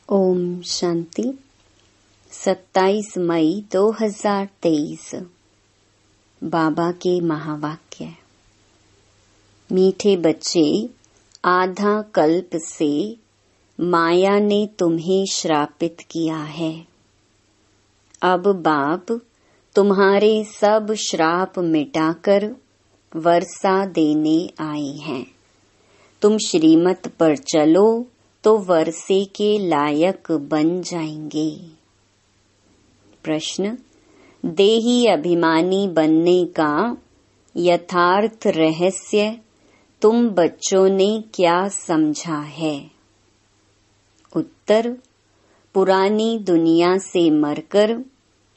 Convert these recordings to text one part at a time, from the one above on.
ओम शांति। 27 मई 2023 बाबा के महावाक्य। मीठे बच्चे, आधा कल्प से माया ने तुम्हें श्रापित किया है। अब बाप तुम्हारे सब श्राप मिटाकर वर्षा देने आए हैं। तुम श्रीमत पर चलो तो वर्षे के लायक बन जाएंगे। प्रश्न, देही अभिमानी बनने का यथार्थ रहस्य तुम बच्चों ने क्या समझा है? उत्तर, पुरानी दुनिया से मरकर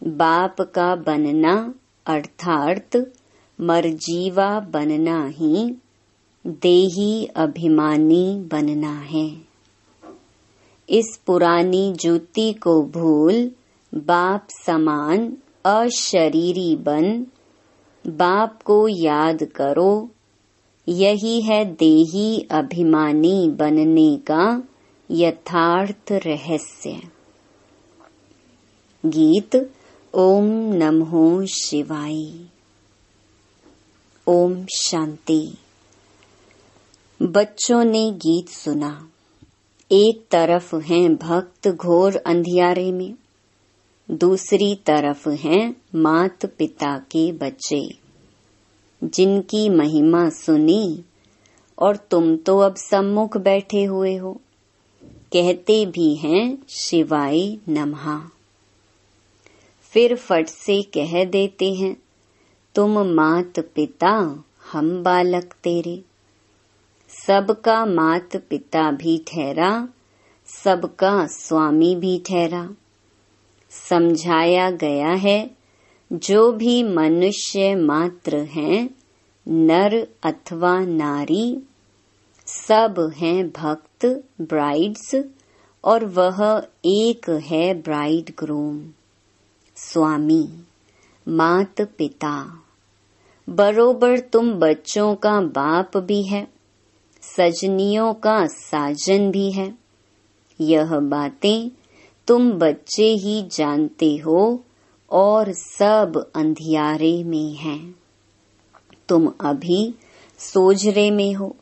बाप का बनना अर्थात मरजीवा बनना ही देही अभिमानी बनना है। इस पुरानी जूती को भूल बाप समान अशरीरी बन बाप को याद करो। यही है देही अभिमानी बनने का यथार्थ रहस्य। गीत ओम नमो शिवाय। ओम शांति। बच्चों ने गीत सुना। एक तरफ हैं भक्त घोर अंधियारे में, दूसरी तरफ हैं मात पिता के बच्चे, जिनकी महिमा सुनी और तुम तो अब सम्मुख बैठे हुए हो। कहते भी हैं शिवाय नमः, फिर फट से कह देते हैं तुम मात पिता हम बालक तेरे। सबका मात पिता भी ठहरा, सबका स्वामी भी ठहरा। समझाया गया है जो भी मनुष्य मात्र हैं, नर अथवा नारी, सब हैं भक्त ब्राइड्स और वह एक है ब्राइड ग्रूम। स्वामी मात पिता बरोबर तुम बच्चों का बाप भी है, सजनियों का साजन भी है। यह बातें तुम बच्चे ही जानते हो और सब अंधियारे में हैं। तुम अभी सोझरे में हो।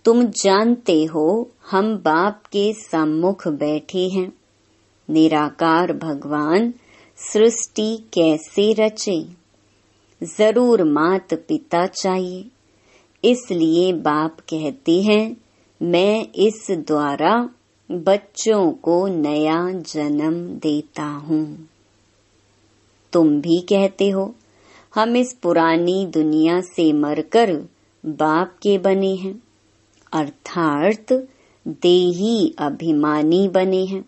तुम जानते हो हम बाप के सम्मुख बैठे हैं। निराकार भगवान सृष्टि कैसे रचे? जरूर मात पिता चाहिए। इसलिए बाप कहते हैं मैं इस द्वारा बच्चों को नया जन्म देता हूँ। तुम भी कहते हो हम इस पुरानी दुनिया से मरकर बाप के बने हैं, अर्थात देही अभिमानी बने हैं।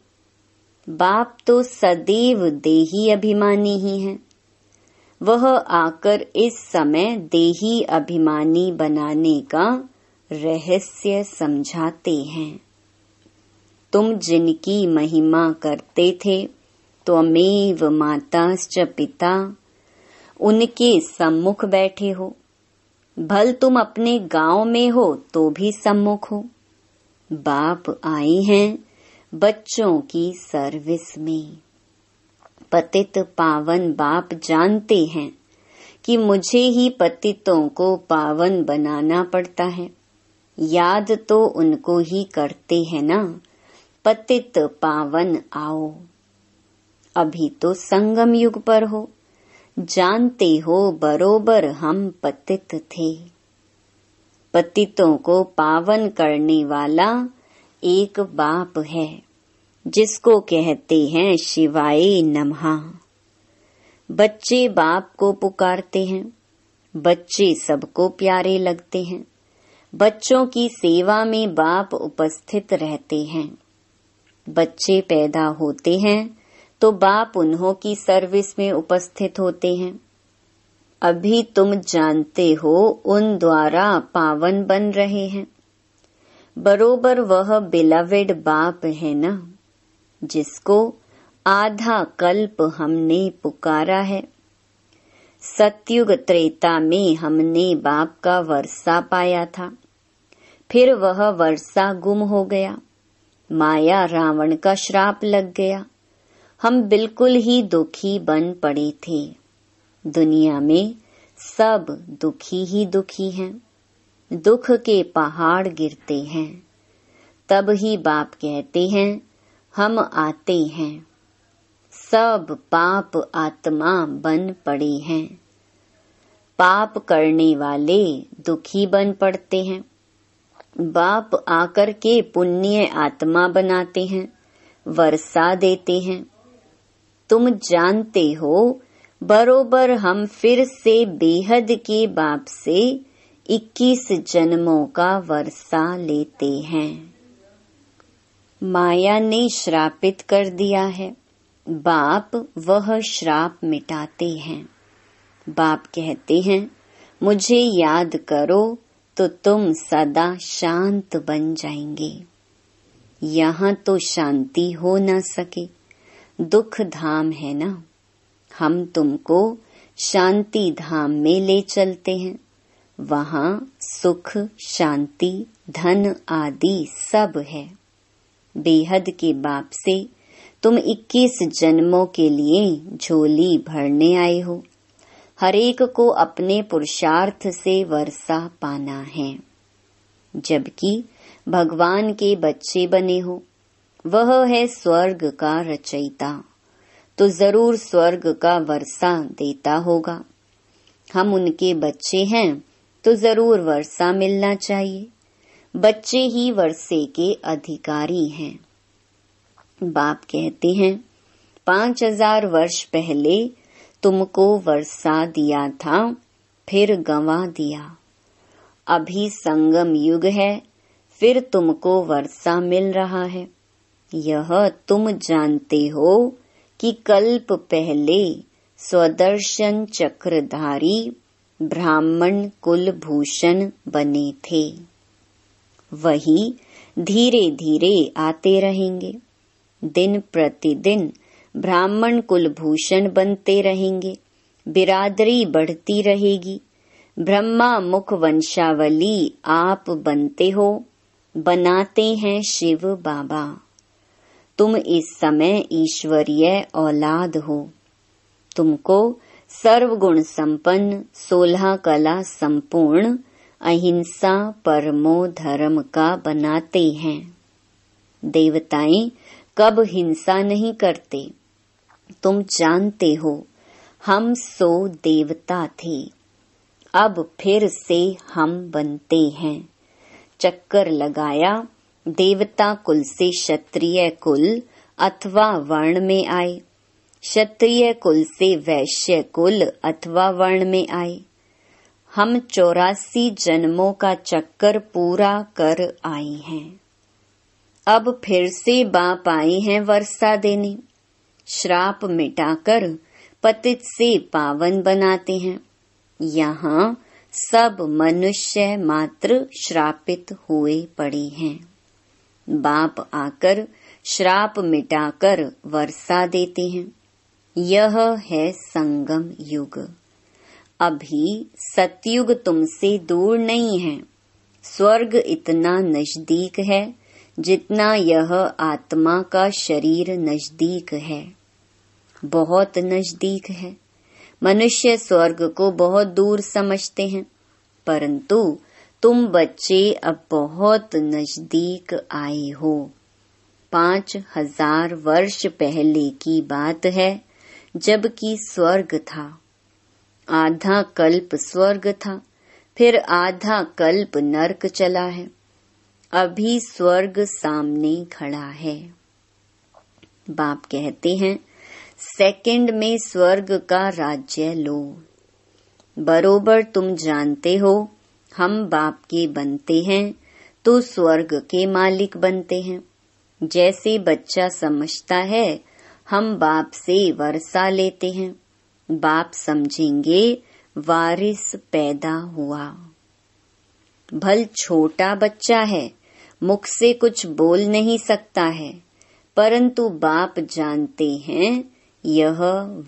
बाप तो सदैव देही अभिमानी ही हैं। वह आकर इस समय देही अभिमानी बनाने का रहस्य समझाते हैं। तुम जिनकी महिमा करते थे त्वमेव माताश्च पिता, उनके सम्मुख बैठे हो। भल तुम अपने गांव में हो तो भी सम्मुख हो। बाप आए हैं बच्चों की सर्विस में। पतित पावन बाप जानते हैं कि मुझे ही पतितों को पावन बनाना पड़ता है। याद तो उनको ही करते हैं ना, पतित पावन आओ। अभी तो संगम युग पर हो, जानते हो बरोबर हम पतित थे। पतितों को पावन करने वाला एक बाप है, जिसको कहते हैं शिवाय नमः। बच्चे बाप को पुकारते हैं। बच्चे सबको प्यारे लगते हैं। बच्चों की सेवा में बाप उपस्थित रहते हैं। बच्चे पैदा होते हैं तो बाप उन्हों की सर्विस में उपस्थित होते हैं। अभी तुम जानते हो उन द्वारा पावन बन रहे हैं। बरोबर वह बिलवेड बाप है ना, जिसको आधा कल्प हमने पुकारा है। सतयुग त्रेता में हमने बाप का वर्षा पाया था, फिर वह वर्षा गुम हो गया। माया रावण का श्राप लग गया। हम बिल्कुल ही दुखी बन पड़े थे। दुनिया में सब दुखी ही दुखी हैं। दुख के पहाड़ गिरते हैं। तब ही बाप कहते हैं हम आते हैं। सब पाप आत्मा बन पड़े हैं। पाप करने वाले दुखी बन पड़ते हैं। बाप आकर के पुण्य आत्मा बनाते हैं, वर्षा देते हैं। तुम जानते हो बरोबर हम फिर से बेहद के बाप से 21 जन्मों का वर्षा लेते हैं। माया ने श्रापित कर दिया है। बाप वह श्राप मिटाते हैं। बाप कहते हैं मुझे याद करो तो तुम सदा शांत बन जाएंगे। यहाँ तो शांति हो न सके, दुख धाम है ना। हम तुमको शांति धाम में ले चलते हैं। वहाँ सुख, शांति, धन आदि सब है। बेहद के बाप से तुम 21 जन्मों के लिए झोली भरने आए हो। हरेक को अपने पुरुषार्थ से वर्षा पाना है। जबकि भगवान के बच्चे बने हो, वह है स्वर्ग का रचयिता, तो जरूर स्वर्ग का वर्षा देता होगा। हम उनके बच्चे हैं तो जरूर वर्षा मिलना चाहिए। बच्चे ही वर्षे के अधिकारी हैं। बाप कहते हैं 5000 वर्ष पहले तुमको वर्षा दिया था, फिर गंवा दिया। अभी संगम युग है, फिर तुमको वर्षा मिल रहा है। यह तुम जानते हो कि कल्प पहले स्वदर्शन चक्रधारी ब्राह्मण कुलभूषण बने थे। वही धीरे धीरे आते रहेंगे। दिन प्रतिदिन ब्राह्मण कुलभूषण बनते रहेंगे। बिरादरी बढ़ती रहेगी। ब्रह्मा मुख वंशावली आप बनते हो, बनाते हैं शिव बाबा। तुम इस समय ईश्वरीय औलाद हो। तुमको सर्वगुण संपन्न, 16 कला संपूर्ण, अहिंसा परमो धर्म का बनाते हैं। देवताएं कब हिंसा नहीं करते। तुम जानते हो हम सो देवता थे, अब फिर से हम बनते हैं। चक्कर लगाया, देवता कुल से क्षत्रिय कुल अथवा वर्ण में आए, क्षत्रिय कुल से वैश्य कुल अथवा वर्ण में आए। हम 84 जन्मों का चक्कर पूरा कर आए हैं। अब फिर से बाप आए हैं वर्षा देने। श्राप मिटाकर पतित से पावन बनाते हैं। यहाँ सब मनुष्य मात्र श्रापित हुए पड़े हैं। बाप आकर श्राप मिटाकर वर्षा देते हैं। यह है संगम युग। अभी सतयुग तुमसे दूर नहीं है। स्वर्ग इतना नजदीक है जितना यह आत्मा का शरीर नजदीक है। बहुत नजदीक है। मनुष्य स्वर्ग को बहुत दूर समझते हैं, परंतु तुम बच्चे अब बहुत नजदीक आए हो। 5000 वर्ष पहले की बात है, जबकि स्वर्ग था। आधा कल्प स्वर्ग था, फिर आधा कल्प नरक चला है। अभी स्वर्ग सामने खड़ा है। बाप कहते हैं सेकंड में स्वर्ग का राज्य लो। बरोबर तुम जानते हो हम बाप के बनते हैं तो स्वर्ग के मालिक बनते हैं। जैसे बच्चा समझता है हम बाप से वर्षा लेते हैं, बाप समझेंगे वारिस पैदा हुआ। भल छोटा बच्चा है, मुख से कुछ बोल नहीं सकता है, परंतु बाप जानते हैं यह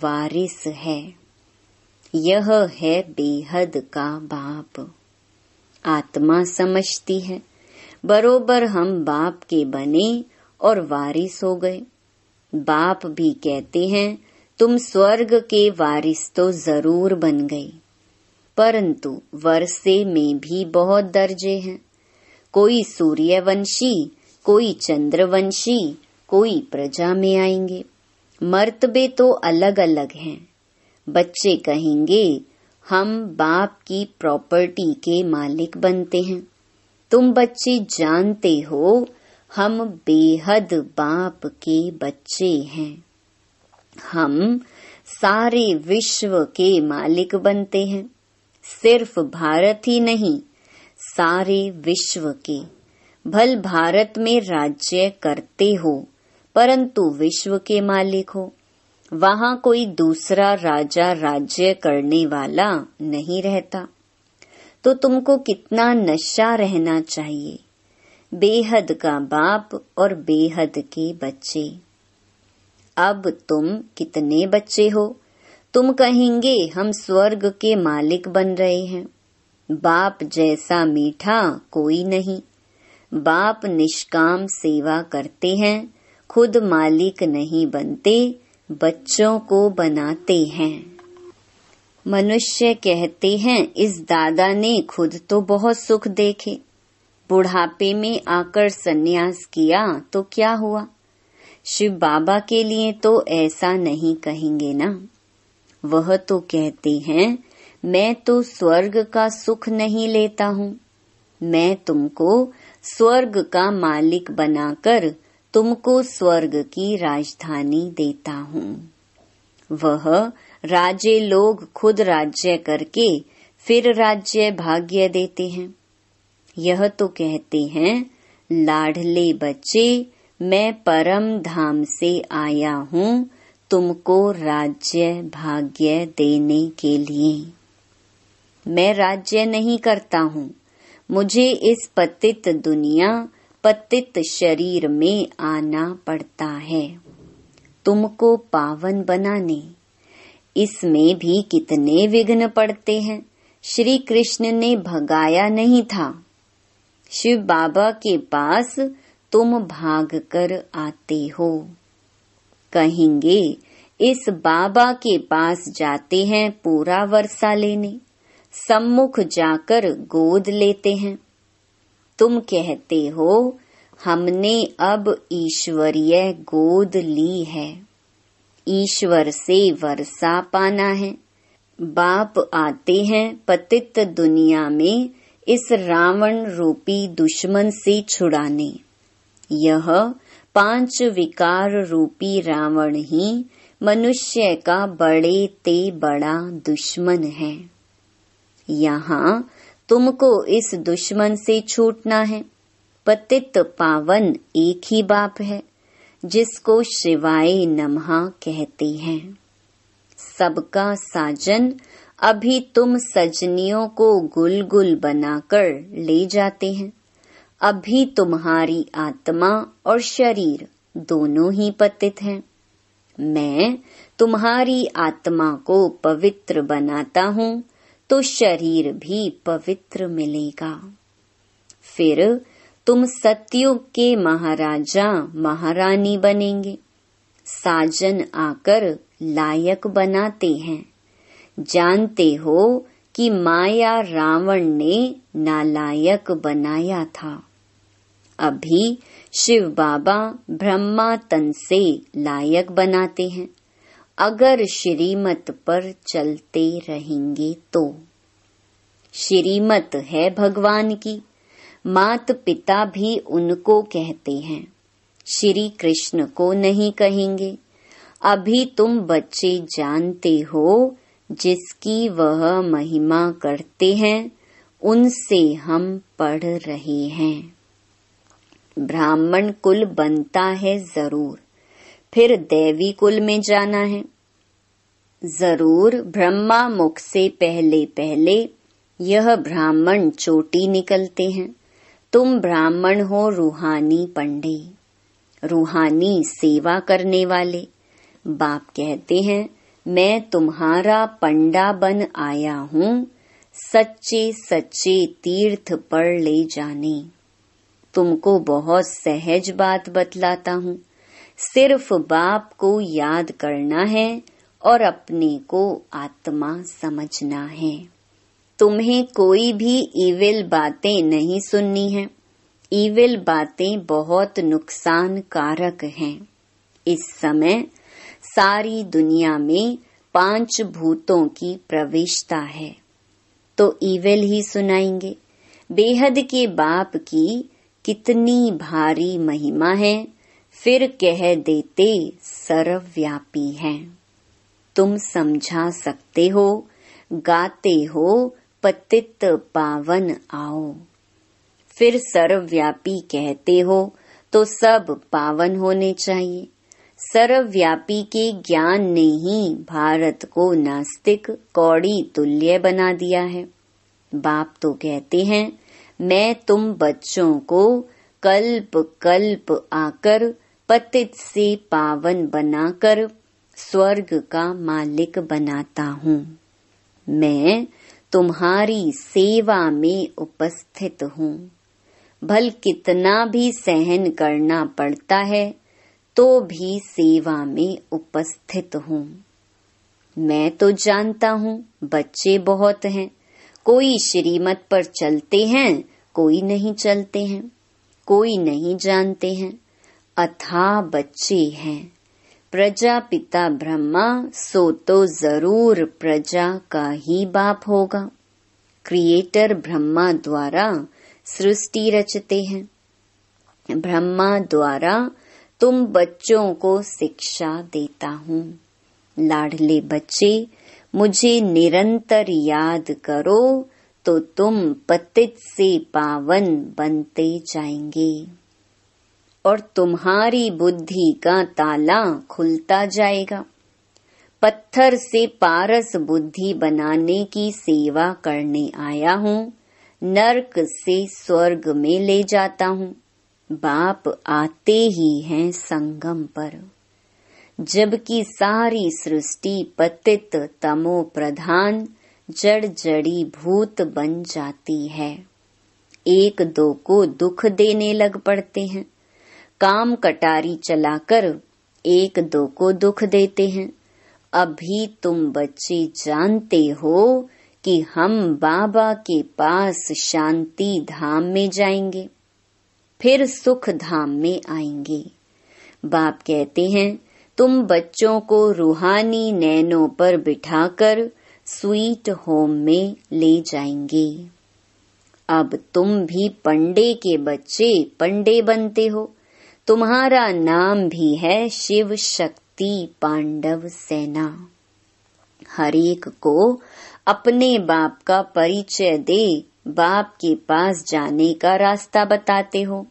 वारिस है। यह है बेहद का बाप। आत्मा समझती है बरोबर हम बाप के बने और वारिस हो गए। बाप भी कहते हैं तुम स्वर्ग के वारिस तो जरूर बन गए, परंतु वर्षे में भी बहुत दर्जे हैं। कोई सूर्यवंशी, कोई चंद्रवंशी, कोई प्रजा में आएंगे। मर्तबे तो अलग अलग हैं। बच्चे कहेंगे हम बाप की प्रॉपर्टी के मालिक बनते हैं। तुम बच्चे जानते हो हम बेहद बाप के बच्चे हैं। हम सारे विश्व के मालिक बनते हैं। सिर्फ भारत ही नहीं, सारे विश्व के। भल भारत में राज्य करते हो, परंतु विश्व के मालिक हो। वहाँ कोई दूसरा राजा राज्य करने वाला नहीं रहता। तो तुमको कितना नशा रहना चाहिए। बेहद का बाप और बेहद के बच्चे। अब तुम कितने बच्चे हो? तुम कहेंगे हम स्वर्ग के मालिक बन रहे हैं। बाप जैसा मीठा कोई नहीं। बाप निष्काम सेवा करते हैं, खुद मालिक नहीं बनते, बच्चों को बनाते हैं। मनुष्य कहते हैं इस दादा ने खुद तो बहुत सुख देखे, बुढ़ापे में आकर सन्यास किया तो क्या हुआ। शिव बाबा के लिए तो ऐसा नहीं कहेंगे ना। वह तो कहते हैं मैं तो स्वर्ग का सुख नहीं लेता हूँ। मैं तुमको स्वर्ग का मालिक बनाकर तुमको स्वर्ग की राजधानी देता हूँ। वह राजे लोग खुद राज्य करके फिर राज्य भाग्य देते हैं। यह तो कहते हैं लाडले बच्चे मैं परम धाम से आया हूँ तुमको राज्य भाग्य देने के लिए। मैं राज्य नहीं करता हूँ। मुझे इस पतित दुनिया पतित शरीर में आना पड़ता है तुमको पावन बनाने। इसमें भी कितने विघ्न पड़ते हैं। श्री कृष्ण ने भगाया नहीं था। शिव बाबा के पास तुम भाग कर आते हो। कहेंगे इस बाबा के पास जाते हैं पूरा वर्षा लेने, सम्मुख जाकर गोद लेते हैं। तुम कहते हो हमने अब ईश्वरीय गोद ली है, ईश्वर से वर्षा पाना है। बाप आते हैं पतित दुनिया में इस रावण रूपी दुश्मन से छुड़ाने। यह 5 विकार रूपी रावण ही मनुष्य का बड़े ते बड़ा दुश्मन है। यहाँ तुमको इस दुश्मन से छूटना है। पतित पावन एक ही बाप है जिसको शिवाय नमः कहते हैं। सबका साजन अभी तुम सजनियों को गुल गुल बनाकर ले जाते हैं। अभी तुम्हारी आत्मा और शरीर दोनों ही पतित हैं। मैं तुम्हारी आत्मा को पवित्र बनाता हूँ तो शरीर भी पवित्र मिलेगा। फिर तुम सतयुग के महाराजा महारानी बनेंगे। साजन आकर लायक बनाते हैं। जानते हो कि माया रावण ने नालायक बनाया था। अभी शिव बाबा ब्रह्मा तन से लायक बनाते हैं। अगर श्रीमत पर चलते रहेंगे तो। श्रीमत है भगवान की। मात पिता भी उनको कहते हैं, श्री कृष्ण को नहीं कहेंगे। अभी तुम बच्चे जानते हो जिसकी वह महिमा करते हैं उनसे हम पढ़ रहे हैं। ब्राह्मण कुल बनता है जरूर, फिर दैवी कुल में जाना है जरूर। ब्रह्मा मुख से पहले पहले यह ब्राह्मण चोटी निकलते हैं। तुम ब्राह्मण हो रूहानी पंडे, रूहानी सेवा करने वाले। बाप कहते हैं मैं तुम्हारा पंडा बन आया हूँ सच्चे सच्चे तीर्थ पर ले जाने। तुमको बहुत सहज बात बतलाता हूँ। सिर्फ बाप को याद करना है और अपने को आत्मा समझना है। तुम्हें कोई भी इविल बातें नहीं सुननी है। इविल बातें बहुत नुकसान कारक हैं। इस समय सारी दुनिया में 5 भूतों की प्रवेशता है, तो इविल ही सुनाएंगे। बेहद के बाप की कितनी भारी महिमा है, फिर कह देते सर्वव्यापी है। तुम समझा सकते हो, गाते हो पतित पावन आओ। फिर सर्वव्यापी कहते हो तो सब पावन होने चाहिए। सर्वव्यापी के ज्ञान ने ही भारत को नास्तिक कौड़ी तुल्य बना दिया है। बाप तो कहते हैं, मैं तुम बच्चों को कल्प कल्प आकर पतित से पावन बनाकर स्वर्ग का मालिक बनाता हूँ। मैं तुम्हारी सेवा में उपस्थित हूँ। भल कितना भी सहन करना पड़ता है तो भी सेवा में उपस्थित हूँ। मैं तो जानता हूँ बच्चे बहुत हैं, कोई श्रीमत पर चलते हैं, कोई नहीं चलते हैं, कोई नहीं जानते हैं। अथाह बच्चे हैं। प्रजापिता ब्रह्मा सो तो जरूर प्रजा का ही बाप होगा। क्रिएटर ब्रह्मा द्वारा सृष्टि रचते हैं। ब्रह्मा द्वारा तुम बच्चों को शिक्षा देता हूँ। लाडले बच्चे, मुझे निरंतर याद करो तो तुम पतित से पावन बनते जाएंगे और तुम्हारी बुद्धि का ताला खुलता जाएगा। पत्थर से पारस बुद्धि बनाने की सेवा करने आया हूँ। नरक से स्वर्ग में ले जाता हूँ। बाप आते ही हैं संगम पर, जबकि सारी सृष्टि पतित तमो प्रधान जड़ जड़ी भूत बन जाती है। एक दो को दुख देने लग पड़ते हैं। काम कटारी चलाकर एक दो को दुख देते हैं। अभी तुम बच्चे जानते हो कि हम बाबा के पास शांति धाम में जाएंगे, फिर सुख धाम में आएंगे। बाप कहते हैं, तुम बच्चों को रूहानी नैनों पर बिठाकर स्वीट होम में ले जाएंगे। अब तुम भी पंडे के बच्चे पंडे बनते हो। तुम्हारा नाम भी है शिव शक्ति पांडव सेना। हरेक को अपने बाप का परिचय दे बाप के पास जाने का रास्ता बताते हो।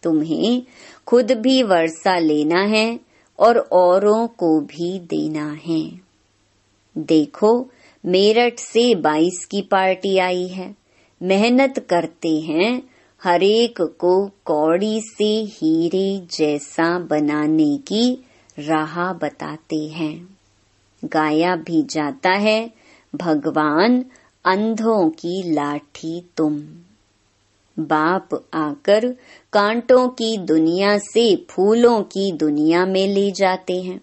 तुम्हें खुद भी वर्षा लेना है और औरों को भी देना है। देखो, मेरठ से 22 की पार्टी आई है। मेहनत करते हैं, हरेक को कौड़ी से हीरे जैसा बनाने की राह बताते हैं। गाया भी जाता है, भगवान अंधों की लाठी तुम। बाप आकर कांटों की दुनिया से फूलों की दुनिया में ले जाते हैं।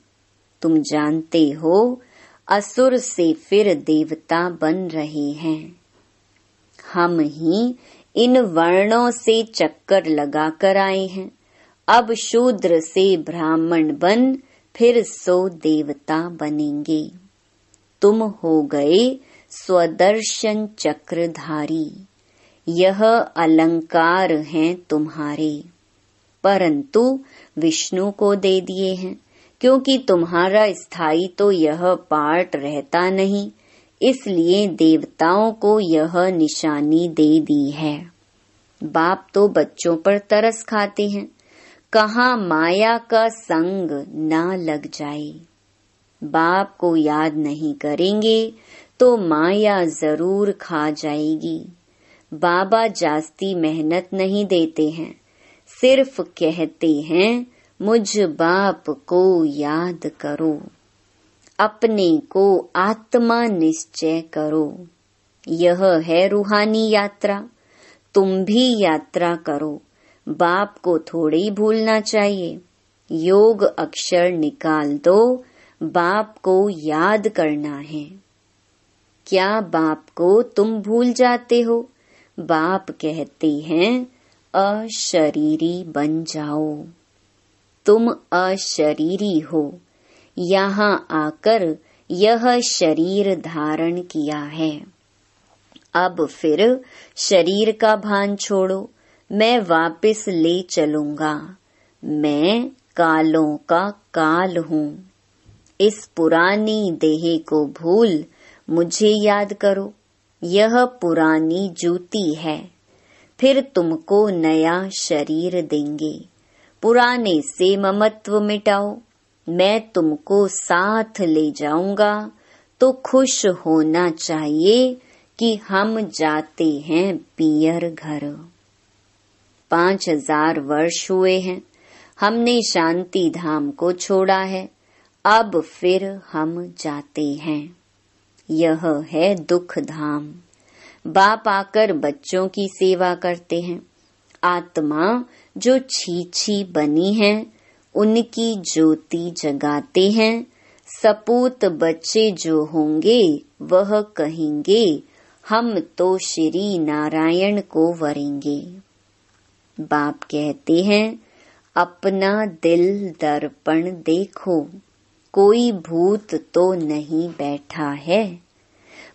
तुम जानते हो, असुर से फिर देवता बन रहे हैं। हम ही इन वर्णों से चक्कर लगा कर आए हैं। अब शूद्र से ब्राह्मण बन फिर सो देवता बनेंगे। तुम हो गए स्वदर्शन चक्रधारी। यह अलंकार हैं तुम्हारे, परंतु विष्णु को दे दिए हैं, क्योंकि तुम्हारा स्थायी तो यह पार्ट रहता नहीं, इसलिए देवताओं को यह निशानी दे दी है। बाप तो बच्चों पर तरस खाते हैं, कहाँ माया का संग ना लग जाए। बाप को याद नहीं करेंगे तो माया जरूर खा जाएगी। बाबा जास्ती मेहनत नहीं देते हैं, सिर्फ कहते हैं मुझ बाप को याद करो, अपने को आत्मा निश्चय करो। यह है रूहानी यात्रा। तुम भी यात्रा करो, बाप को थोड़े ही भूलना चाहिए। योग अक्षर निकाल दो, बाप को याद करना है। क्या बाप को तुम भूल जाते हो? बाप कहते हैं अशरीरी बन जाओ। तुम अशरीरी हो, यहाँ आकर यह शरीर धारण किया है। अब फिर शरीर का भान छोड़ो, मैं वापस ले चलूंगा। मैं कालों का काल हूँ। इस पुरानी देह को भूल मुझे याद करो। यह पुरानी जूती है, फिर तुमको नया शरीर देंगे। पुराने से ममत्व मिटाओ, मैं तुमको साथ ले जाऊंगा। तो खुश होना चाहिए कि हम जाते हैं पियर घर। 5000 वर्ष हुए हैं, हमने शांति धाम को छोड़ा है। अब फिर हम जाते हैं। यह है दुख धाम। बाप आकर बच्चों की सेवा करते हैं। आत्मा जो छी बनी है, उनकी ज्योति जगाते हैं। सपूत बच्चे जो होंगे वह कहेंगे हम तो श्री नारायण को वरेंगे। बाप कहते हैं अपना दिल दर्पण देखो, कोई भूत तो नहीं बैठा है।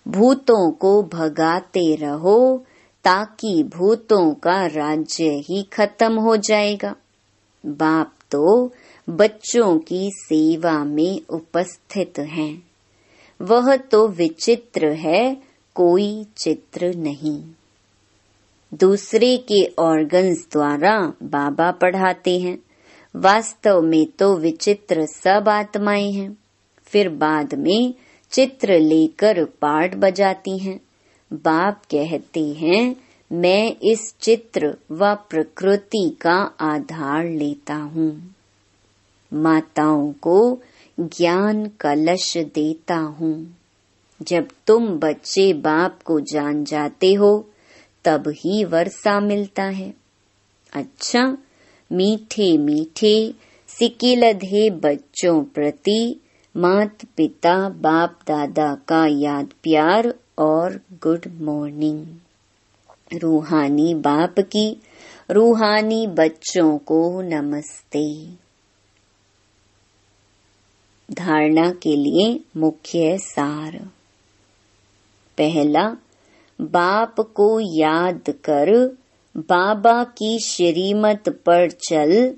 भूतों को भगाते रहो, ताकि भूतों का राज्य ही खत्म हो जाएगा। बाप तो बच्चों की सेवा में उपस्थित हैं। वह तो विचित्र है, कोई चित्र नहीं। दूसरे के ऑर्गन्स द्वारा बाबा पढ़ाते हैं। वास्तव में तो विचित्र सब आत्माएं हैं। फिर बाद में चित्र लेकर पाठ बजाती हैं। बाप कहते हैं मैं इस चित्र व प्रकृति का आधार लेता हूँ। माताओं को ज्ञान कलश देता हूँ। जब तुम बच्चे बाप को जान जाते हो, तब ही वर्षा मिलता है। अच्छा, मीठे मीठे सिकिलधे बच्चों प्रति मात पिता बाप दादा का याद प्यार और गुड मॉर्निंग। रूहानी बाप की रूहानी बच्चों को नमस्ते। धारणा के लिए मुख्य सार। पहला, बाप को याद कर बाबा की श्रीमत पर चल,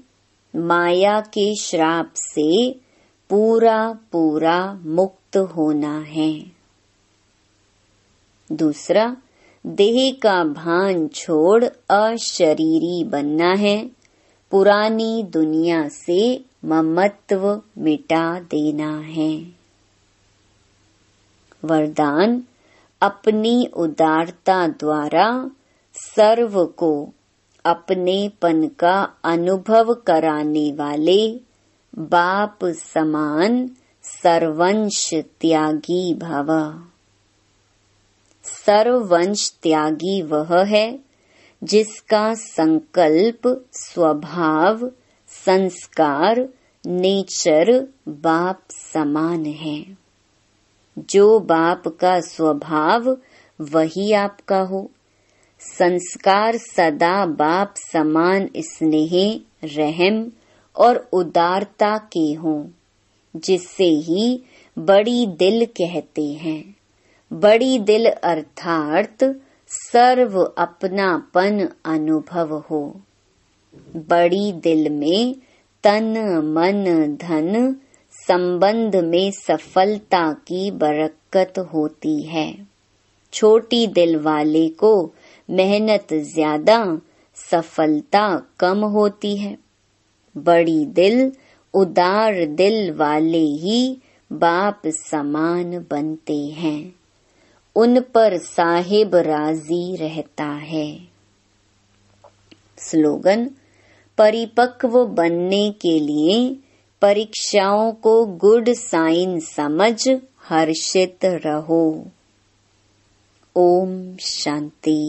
माया के श्राप से पूरा पूरा मुक्त होना है। दूसरा, देह का भान छोड़ अशरीरी बनना है। पुरानी दुनिया से ममत्व मिटा देना है। वरदान, अपनी उदारता द्वारा सर्व को अपनेपन का अनुभव कराने वाले बाप समान सर्वंश त्यागी भव। सर्वंश त्यागी वह है जिसका संकल्प, स्वभाव, संस्कार, नेचर बाप समान है। जो बाप का स्वभाव वही आपका हो। संस्कार सदा बाप समान स्नेह, रहम और उदारता के हों, जिससे ही बड़ी दिल कहते हैं। बड़ी दिल अर्थात सर्व अपनापन अनुभव हो। बड़ी दिल में तन मन धन संबंध में सफलता की बरकत होती है। छोटी दिल वाले को मेहनत ज्यादा, सफलता कम होती है। बड़ी दिल, उदार दिल वाले ही बाप समान बनते हैं। उन पर साहिब राजी रहता है। स्लोगन, परिपक्व बनने के लिए परीक्षाओं को गुड साइन समझ हर्षित रहो। ओम शांति।